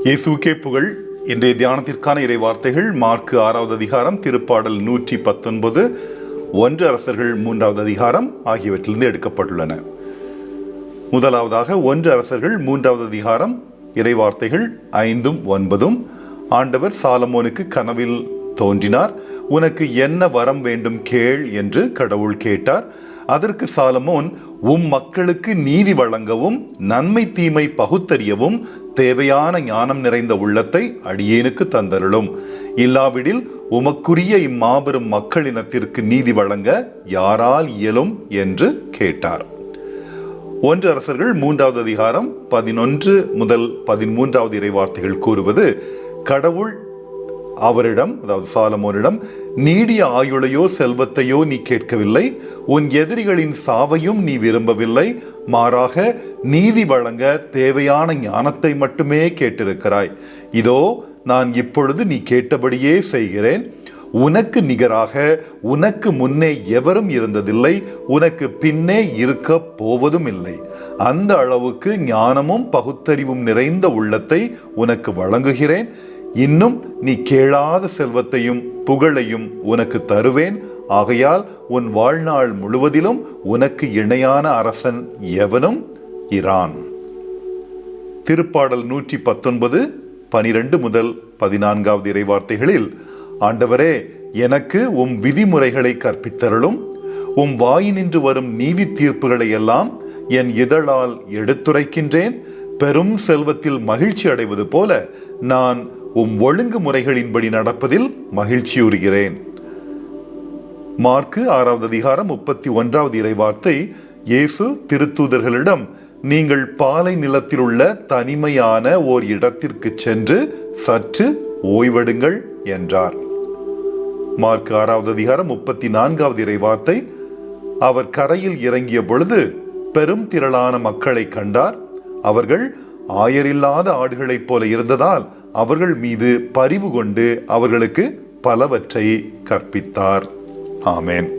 இயேசுவுக்கே புகழ். இன்றைய தியானத்திற்கான இறை வார்த்தைகள் மார்க்கு 6வது அதிகாரம், திருப்பாடல் 119, 1 அரசர்கள் 3வது அதிகாரம் ஆகியவற்றிலிருந்து எடுக்கப்பட்டுள்ளன. முதலாவதாக 1 அரசர்கள் 3வது அதிகாரம் இறை வார்த்தைகள் 5, 9. ஆண்டவர் சாலமோனுக்கு கனவில் தோன்றினார். உனக்கு என்ன வரம் வேண்டும் கேள் என்று கடவுள் கேட்டார். அதற்கு சாலமோன், உம் மக்களுக்கு நீதி வழங்கவும் நன்மை தீமை பகுத்தறியவும் தேவையான ஞானம் நிறைந்த உள்ளத்தை அடியேனுக்கு தந்தருளும். இல்லாவிடில் உமக்குரிய இம்மாபெரும் மக்களினத்திற்கு நீதி வழங்க யாரால் இயலும் என்று கேட்டார். 1 அரசர்கள் 3வது அதிகாரம் 11 முதல் 13வது இறை வார்த்தைகள் கூறுவது, கடவுள் அவரிடம், அதாவது சாலமோனிடம், நீடிய ஆயுளையோ செல்வத்தையோ நீ கேட்கவில்லை, உன் எதிரிகளின் சாவையும் நீ விரும்பவில்லை, மாறாக நீதி வழங்க தேவையான ஞானத்தை மட்டுமே கேட்டிருக்கிறாய். இதோ நான் இப்பொழுது நீ கேட்டபடியே செய்கிறேன். உனக்கு நிகராக உனக்கு முன்னே எவரும் இருந்ததில்லை, உனக்கு பின்னே இருக்க போவதும் இல்லை. அந்த அளவுக்கு ஞானமும் பகுத்தறிவும் நிறைந்த உள்ளத்தை உனக்கு வழங்குகிறேன். இன்னும் நீ கேளாத செல்வத்தையும் புகழையும் உனக்கு தருவேன். ஆகையால் உன் வாழ்நாள் முழுவதிலும் உனக்கு இணையான அரசன் எவனும் இரான். திருப்பாடல் 119, 12 முதல் 14வது இறை வார்த்தைகளில், ஆண்டவரே, எனக்கு உம் விதிமுறைகளை கற்பித்தருளும். உம் வாயினின்று வரும் நீதி தீர்ப்புகளை எல்லாம் என் இதழால் எடுத்துரைக்கின்றேன். பெரும் செல்வத்தில் மகிழ்ச்சி அடைவது போல நான் உம் ஒழுங்கு முறைகளின்படி நடப்பதில் மகிழ்ச்சியுறுகிறேன். மார்க்கு 6வது அதிகாரம் 31வது இறை வார்த்தை, இயேசு திருத்தூதர்களிடம், நீங்கள் பாலை நிலத்தில் உள்ள தனிமையான ஓர் இடத்திற்கு சென்று சற்று ஓய்வெடுங்கள் என்றார். மார்க்கு 6வது அதிகாரம் 34வது இறை வார்த்தை, அவர் கரையில் இறங்கிய பொழுது பெரும் திரளான மக்களை கண்டார். அவர்கள் ஆயரில்லாத ஆடுகளைப் போல இருந்ததால் அவர்கள் மீது பரிவு கொண்டு அவர்களுக்கு பலவற்றை கற்பித்தார். ஆமென்.